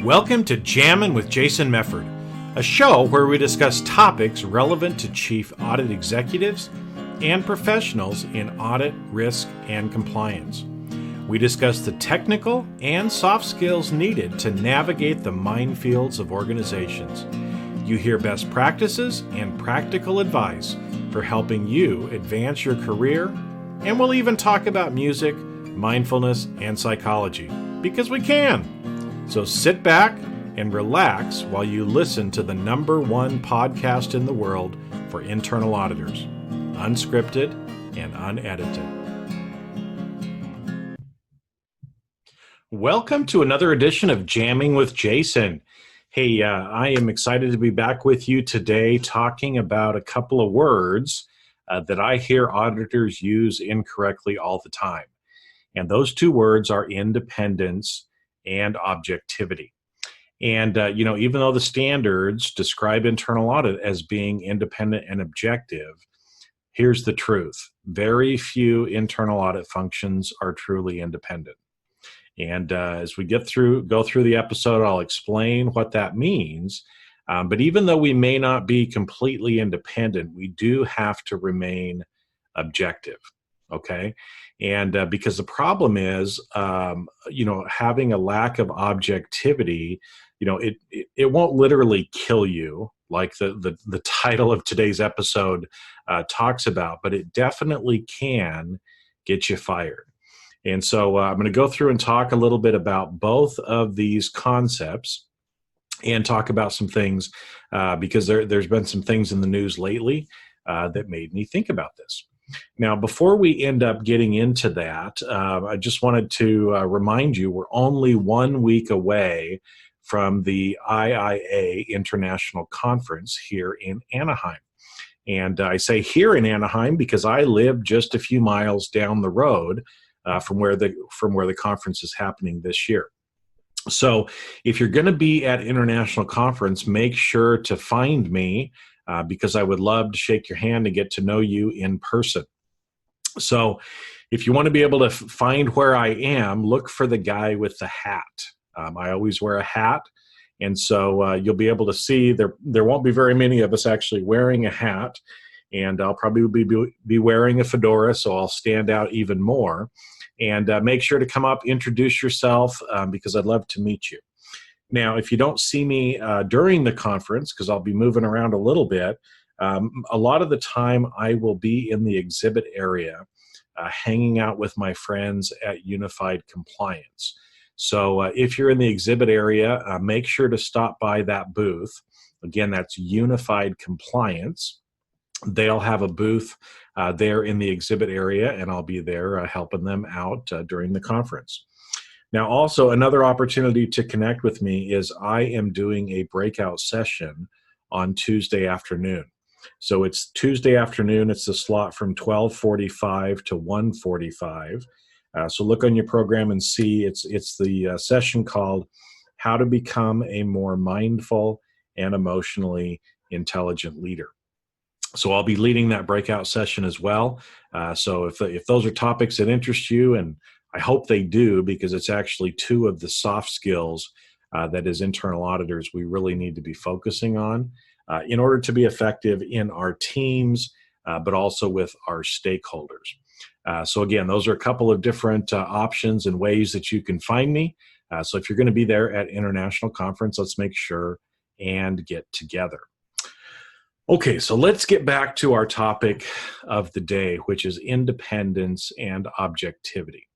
Welcome to Jammin' with Jason Mefford, a show where we discuss topics relevant to chief audit executives and professionals in audit, risk, and compliance. We discuss the technical and soft skills needed to navigate the minefields of organizations. You hear best practices and practical advice for helping you advance your career, and we'll even talk about music, mindfulness, and psychology, because we can. So sit back and relax while you listen to the #1 podcast in the world for internal auditors, unscripted and unedited. Welcome to another edition of Jamming with Jason. Hey, I am excited to be back with you today talking about a couple of words that I hear auditors use incorrectly all the time. And those two words are independence and objectivity. And, even though the standards describe internal audit as being independent and objective, here's the truth. Very few internal audit functions are truly independent. And as we go through the episode, I'll explain what that means. But even though we may not be completely independent, we do have to remain objective. Okay. And because the problem is, having a lack of objectivity, it won't literally kill you like the title of today's episode talks about, but it definitely can get you fired. And so I'm going to go through and talk a little bit about both of these concepts and talk about some things because there's been some things in the news lately that made me think about this. Now, before we end up getting into that, I just wanted to remind you we're only 1 week away from the IIA International Conference here in Anaheim. And I say here in Anaheim because I live just a few miles down the road from where the conference is happening this year. So if you're going to be at International Conference, make sure to find me because I would love to shake your hand and get to know you in person. So if you want to be able to find where I am, look for the guy with the hat. I always wear a hat, and so you'll be able to see there won't be very many of us actually wearing a hat, and I'll probably be wearing a fedora, so I'll stand out even more. And make sure to come up, introduce yourself, because I'd love to meet you. Now, if you don't see me during the conference, because I'll be moving around a little bit, a lot of the time I will be in the exhibit area hanging out with my friends at Unified Compliance. So if you're in the exhibit area, make sure to stop by that booth. Again, that's Unified Compliance. They'll have a booth there in the exhibit area, and I'll be there helping them out during the conference. Now, also, another opportunity to connect with me is I am doing a breakout session on Tuesday afternoon. So it's Tuesday afternoon. It's the slot from 12:45 to 1:45. So look on your program and see. It's the session called How to Become a More Mindful and Emotionally Intelligent Leader. So I'll be leading that breakout session as well. So if those are topics that interest you, and I hope they do, because it's actually two of the soft skills that as internal auditors we really need to be focusing on in order to be effective in our teams, but also with our stakeholders. So again, those are a couple of different options and ways that you can find me. So if you're going to be there at International Conference, let's make sure and get together. Okay, so let's get back to our topic of the day, which is independence and objectivity.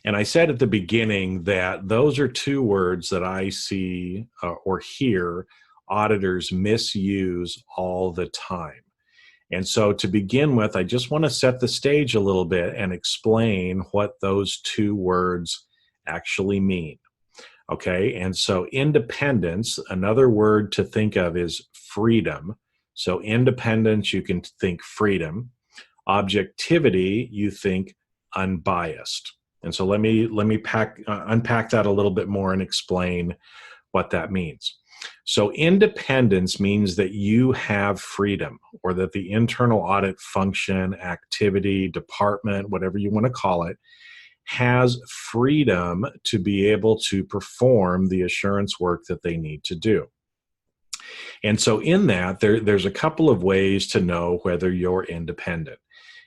And I said at the beginning that those are two words that I see or hear auditors misuse all the time. And so to begin with, I just want to set the stage a little bit and explain what those two words actually mean. Okay, and so independence, another word to think of is freedom. So independence, you can think freedom. Objectivity, you think unbiased. And so let me unpack that a little bit more and explain what that means. So independence means that you have freedom, or that the internal audit function, activity, department, whatever you want to call it, has freedom to be able to perform the assurance work that they need to do. And so in that, there's a couple of ways to know whether you're independent.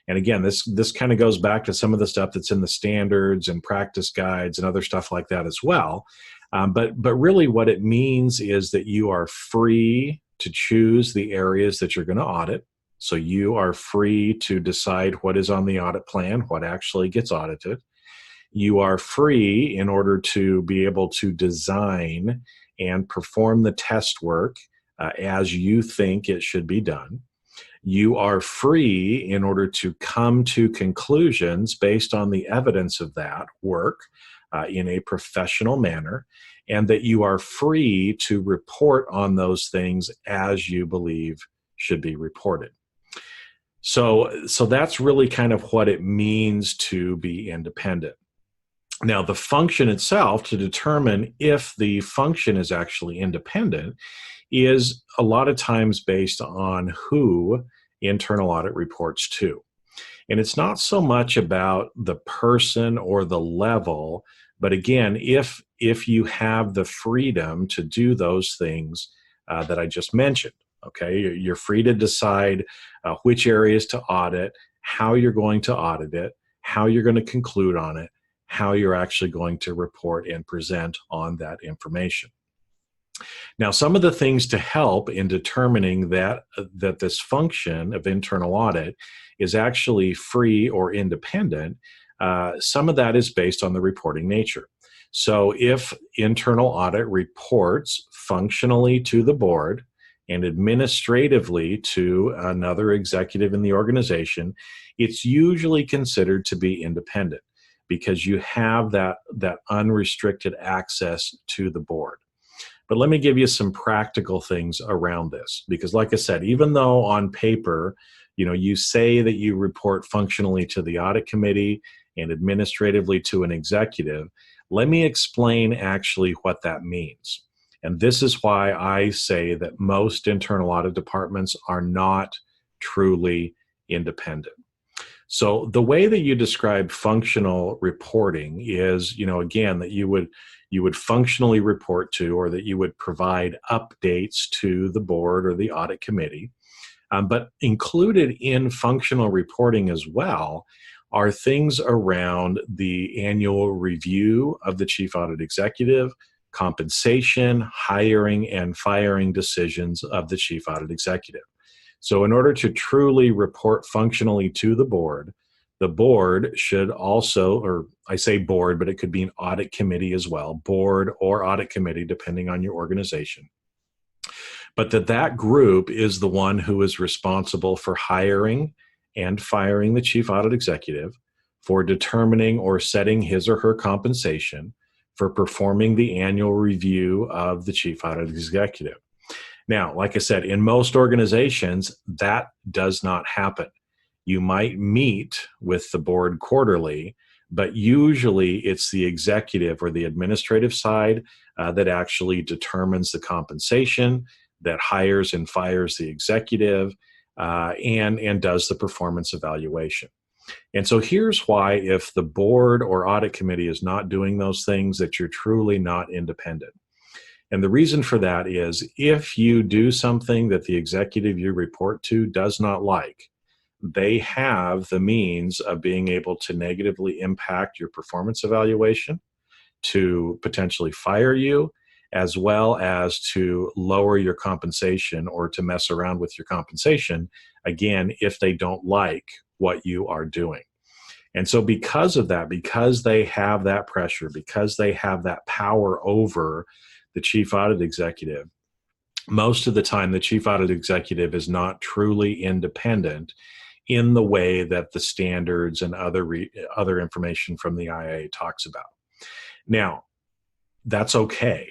And again, this kind of goes back to some of the stuff that's in the standards and practice guides and other stuff like that as well. But really what it means is that you are free to choose the areas that you're going to audit. So you are free to decide what is on the audit plan, what actually gets audited. You are free in order to be able to design and perform the test work as you think it should be done. You are free in order to come to conclusions based on the evidence of that work in a professional manner, and that you are free to report on those things as you believe should be reported. So that's really kind of what it means to be independent. Now, the function itself, to determine if the function is actually independent, is a lot of times based on who internal audit reports to. And it's not so much about the person or the level, but again, if you have the freedom to do those things that I just mentioned, okay, you're free to decide which areas to audit, how you're going to audit it, how you're going to conclude on it, how you're actually going to report and present on that information. Now, some of the things to help in determining that this function of internal audit is actually free or independent, some of that is based on the reporting nature. So if internal audit reports functionally to the board and administratively to another executive in the organization, it's usually considered to be independent because you have that unrestricted access to the board. But let me give you some practical things around this, because like I said, even though on paper, you say that you report functionally to the audit committee and administratively to an executive, let me explain actually what that means. And this is why I say that most internal audit departments are not truly independent. So the way that you describe functional reporting is, again, that you would functionally report to, or that you would provide updates to the board or the audit committee. But included in functional reporting as well are things around the annual review of the chief audit executive, compensation, hiring, and firing decisions of the chief audit executive. So in order to truly report functionally to the board should also, or I say board, but it could be an audit committee as well, board or audit committee, depending on your organization. But that group is the one who is responsible for hiring and firing the chief audit executive, for determining or setting his or her compensation, for performing the annual review of the chief audit executive. Now, like I said, in most organizations, that does not happen. You might meet with the board quarterly, but usually it's the executive or the administrative side that actually determines the compensation, that hires and fires the executive, and does the performance evaluation. And so here's why, if the board or audit committee is not doing those things, that you're truly not independent. And the reason for that is, if you do something that the executive you report to does not like, they have the means of being able to negatively impact your performance evaluation, to potentially fire you, as well as to lower your compensation or to mess around with your compensation, again, if they don't like what you are doing. And so because of that, because they have that pressure, because they have that power over the chief audit executive, most of the time the chief audit executive is not truly independent in the way that the standards and other information from the IA talks about. Now, that's okay.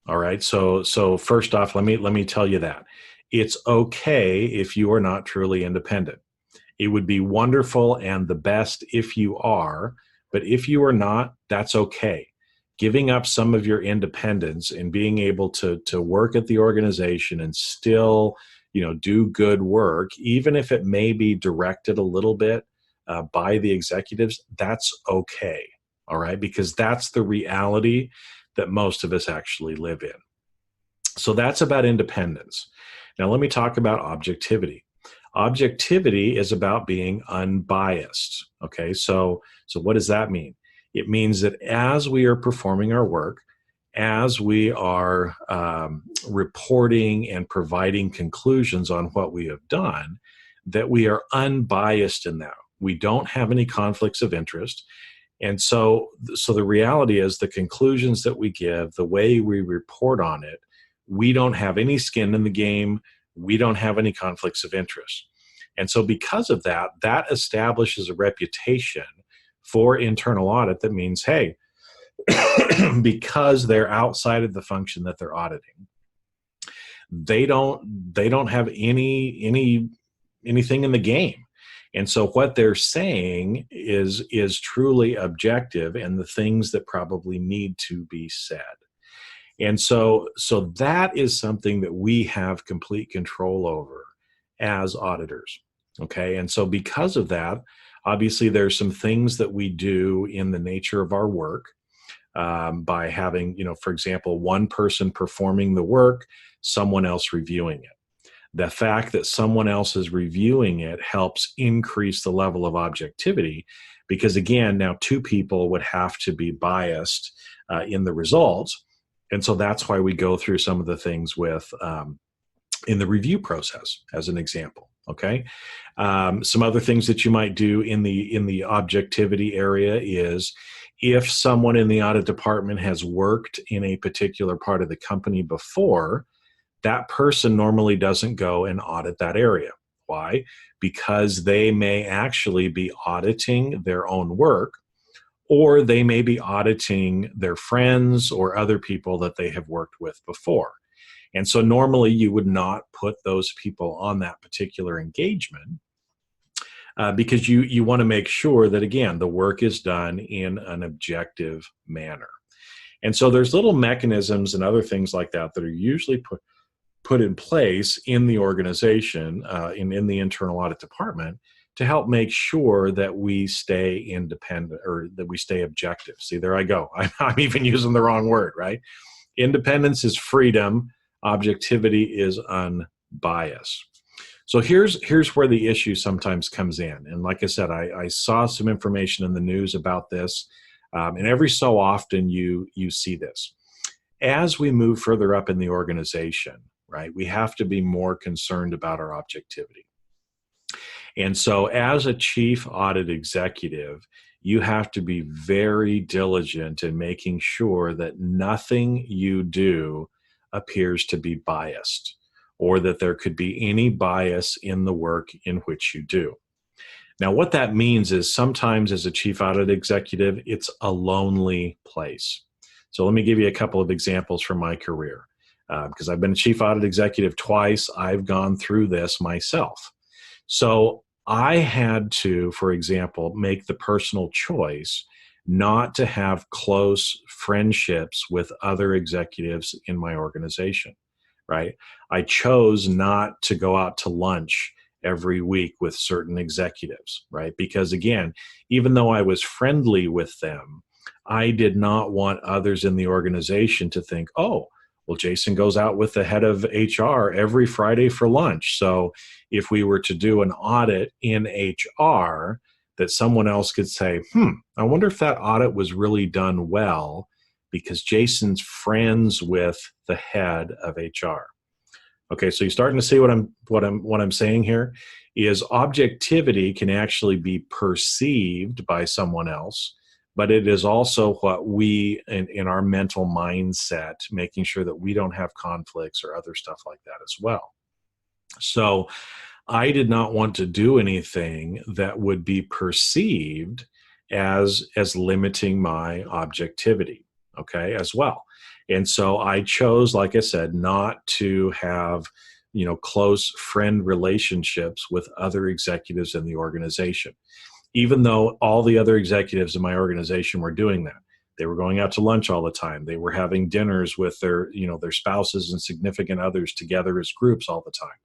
All right. So first off, let me tell you that it's okay if you are not truly independent. It would be wonderful and the best if you are, but if you are not, that's okay. Giving up some of your independence and being able to work at the organization and still, do good work, even if it may be directed a little bit by the executives, that's okay. all right? Because that's the reality that most of us actually live in. So that's about independence. Now let me talk about objectivity. Objectivity is about being unbiased, okay? So what does that mean? It means that as we are performing our work, as we are reporting and providing conclusions on what we have done, that we are unbiased in that. We don't have any conflicts of interest. And so the reality is the conclusions that we give, the way we report on it, we don't have any skin in the game. We don't have any conflicts of interest. And so because of that, that establishes a reputation for internal audit that means, hey, because they're outside of the function that they're auditing, they don't have anything in the game. And so what they're saying is truly objective and the things that probably need to be said. And so that is something that we have complete control over as auditors. Okay. And so because of that, obviously there's some things that we do in the nature of our work by having, for example, one person performing the work, someone else reviewing it. The fact that someone else is reviewing it helps increase the level of objectivity because, again, now two people would have to be biased in the results. And so that's why we go through some of the things with in the review process, as an example. Okay. Some other things that you might do in the objectivity area is if someone in the audit department has worked in a particular part of the company before, that person normally doesn't go and audit that area. Why? Because they may actually be auditing their own work, or they may be auditing their friends or other people that they have worked with before. And so normally you would not put those people on that particular engagement because you want to make sure that, again, the work is done in an objective manner. And so there's little mechanisms and other things like that that are usually put in place in the organization, in the internal audit department, to help make sure that we stay independent or that we stay objective. See, there I go. I'm even using the wrong word, right? Independence is freedom. Objectivity is unbiased. So here's where the issue sometimes comes in. And like I said, I saw some information in the news about this, and every so often you see this. As we move further up in the organization, right, we have to be more concerned about our objectivity. And so as a chief audit executive, you have to be very diligent in making sure that nothing you do appears to be biased or that there could be any bias in the work in which you do. Now, what that means is sometimes as a chief audit executive, it's a lonely place. So let me give you a couple of examples from my career. Because I've been a chief audit executive twice, I've gone through this myself. So I had to, for example, make the personal choice not to have close friendships with other executives in my organization, right? I chose not to go out to lunch every week with certain executives, right? Because again, even though I was friendly with them, I did not want others in the organization to think, oh, well, Jason goes out with the head of HR every Friday for lunch. So if we were to do an audit in HR, that someone else could say, I wonder if that audit was really done well because Jason's friends with the head of HR. Okay, so you're starting to see what I'm saying here is objectivity can actually be perceived by someone else, but it is also what we, in our mental mindset, making sure that we don't have conflicts or other stuff like that as well. So I did not want to do anything that would be perceived as limiting my objectivity, okay, as well. And so I chose, like I said, not to have, close friend relationships with other executives in the organization. Even though all the other executives in my organization were doing that. They were going out to lunch all the time. They were having dinners with their spouses and significant others together as groups all the time.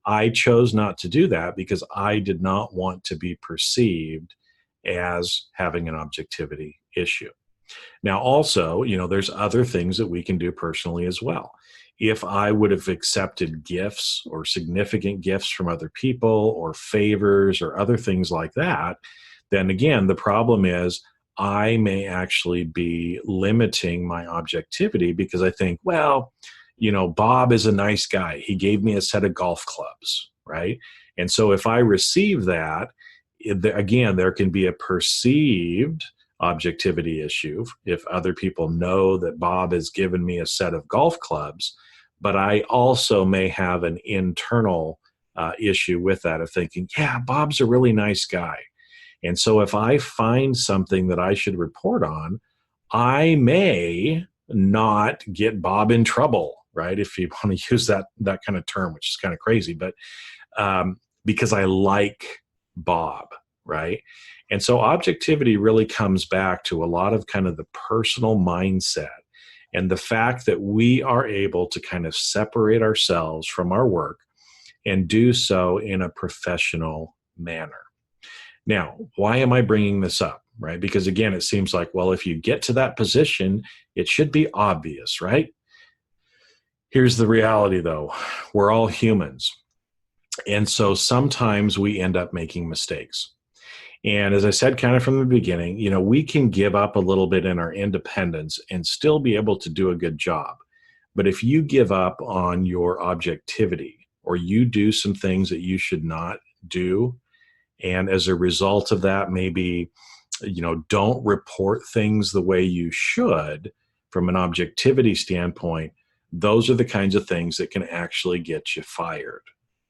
I chose not to do that because I did not want to be perceived as having an objectivity issue. Now, also, there's other things that we can do personally as well. If I would have accepted gifts or significant gifts from other people or favors or other things like that, then again, the problem is I may actually be limiting my objectivity because I think, well, Bob is a nice guy. He gave me a set of golf clubs, right? And so if I receive that, again, there can be a perceived objectivity issue if other people know that Bob has given me a set of golf clubs, but I also may have an internal issue with that of thinking, yeah, Bob's a really nice guy. And so if I find something that I should report on, I may not get Bob in trouble, right? If you want to use that kind of term, which is kind of crazy, but because I like Bob, right? And so objectivity really comes back to a lot of kind of the personal mindset and the fact that we are able to kind of separate ourselves from our work and do so in a professional manner. Now, why am I bringing this up, right? Because again, it seems like, well, if you get to that position, it should be obvious, right? Here's the reality though. We're all humans. And so sometimes we end up making mistakes. And as I said kind of from the beginning, we can give up a little bit in our independence and still be able to do a good job. But if you give up on your objectivity or you do some things that you should not do, and as a result of that, maybe, don't report things the way you should from an objectivity standpoint, those are the kinds of things that can actually get you fired.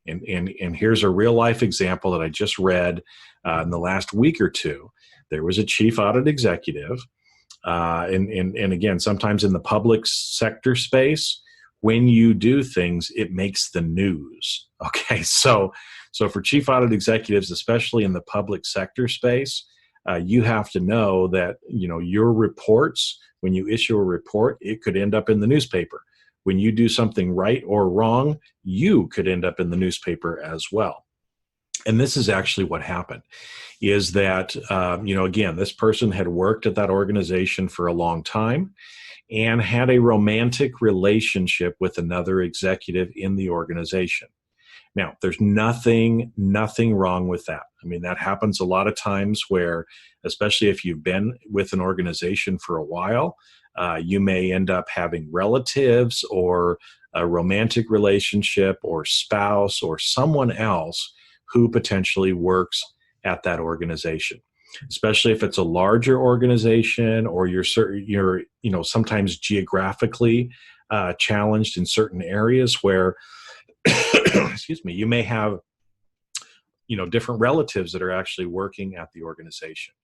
And here's a real life example that I just read in the last week or two. There was a chief audit executive, and again, sometimes in the public sector space, when you do things, it makes the news. Okay, so for chief audit executives, especially in the public sector space, you have to know that your reports, when you issue a report, it could end up in the newspaper. When you do something right or wrong, you could end up in the newspaper as well. And this is actually what happened, is that, again, this person had worked at that organization for a long time and had a romantic relationship with another executive in the organization. Now, there's nothing wrong with that. I mean, that happens a lot of times where, especially if you've been with an organization for a while, you may end up having relatives or a romantic relationship or spouse or someone else who potentially works at that organization, especially if it's a larger organization or you're sometimes geographically challenged in certain areas where excuse me, you may have different relatives that are actually working at the organization.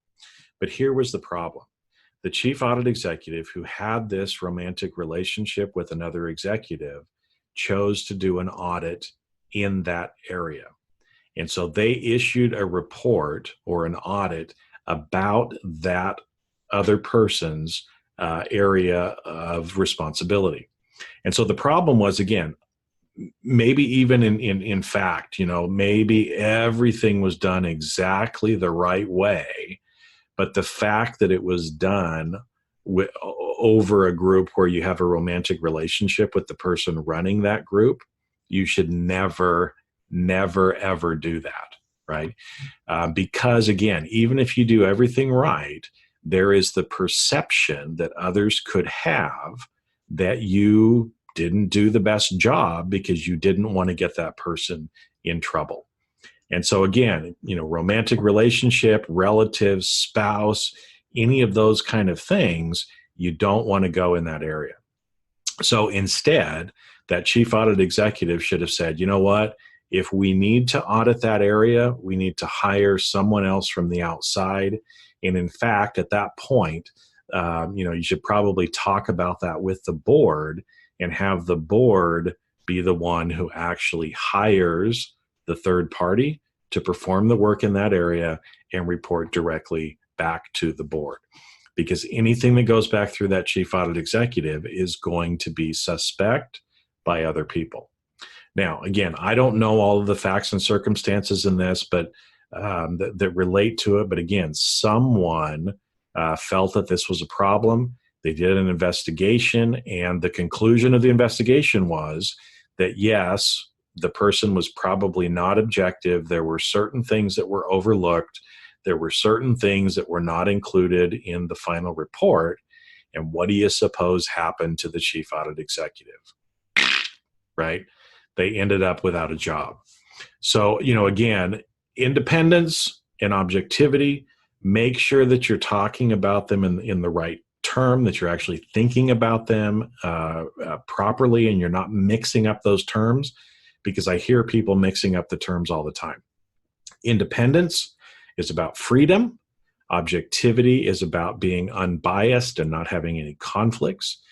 But here was the problem. The chief audit executive who had this romantic relationship with another executive chose to do an audit in that area. And so they issued a report or an audit about that other person's area of responsibility. And so the problem was, again, maybe even in fact, maybe everything was done exactly the right way, but the fact that it was done over a group where you have a romantic relationship with the person running that group, you should never, ever do that, right? Because again, even if you do everything right, there is the perception that others could have that you didn't do the best job because you didn't want to get that person in trouble. And so again, romantic relationship, relatives, spouse, any of those kind of things, you don't want to go in that area. So instead, that chief audit executive should have said, you know what, if we need to audit that area, we need to hire someone else from the outside. And in fact, at that point, you should probably talk about that with the board and have the board be the one who actually hires the third party to perform the work in that area and report directly back to the board. Because anything that goes back through that chief audit executive is going to be suspect by other people. Now, again, I don't know all of the facts and circumstances in this, but that relate to it. But again, someone felt that this was a problem. They did an investigation, and the conclusion of the investigation was that, yes, the person was probably not objective. There were certain things that were overlooked. There were certain things that were not included in the final report. And what do you suppose happened to the chief audit executive? Right? They ended up without a job. So, again, independence and objectivity, make sure that you're talking about them in the right term, that you're actually thinking about them properly, and you're not mixing up those terms, because I hear people mixing up the terms all the time. Independence is about freedom. Objectivity is about being unbiased and not having any conflicts.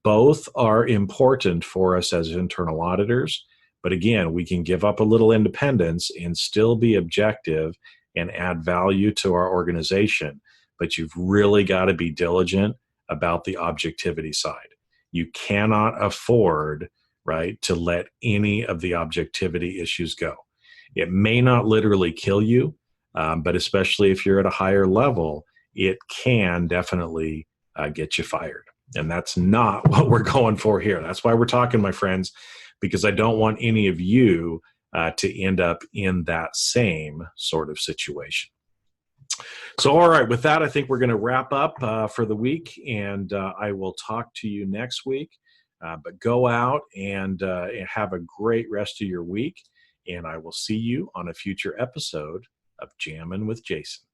Both are important for us as internal auditors. But again, we can give up a little independence and still be objective and add value to our organization. But you've really got to be diligent about the objectivity side. You cannot afford, right, to let any of the objectivity issues go. It may not literally kill you, but especially if you're at a higher level, it can definitely get you fired. And that's not what we're going for here. That's why we're talking, my friends, because I don't want any of you to end up in that same sort of situation. So, all right, with that, I think we're going to wrap up for the week, and I will talk to you next week. But go out and have a great rest of your week, and I will see you on a future episode of Jammin' with Jason.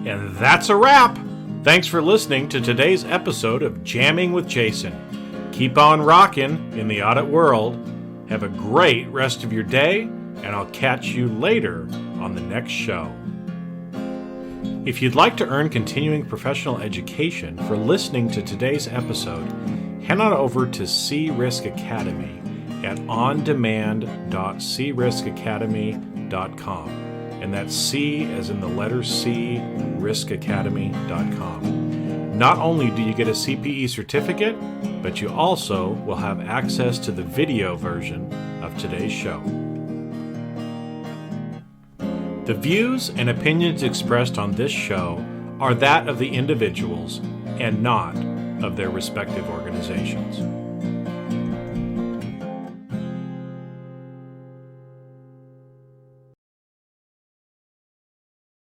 And that's a wrap. Thanks for listening to today's episode of Jamming with Jason. Keep on rocking in the audit world. Have a great rest of your day, and I'll catch you later on the next show. If you'd like to earn continuing professional education for listening to today's episode, head on over to C-Risk Academy at ondemand.criskacademy.com. And that's C as in the letter C, riskacademy.com. Not only do you get a CPE certificate, but you also will have access to the video version of today's show. The views and opinions expressed on this show are that of the individuals and not of their respective organizations.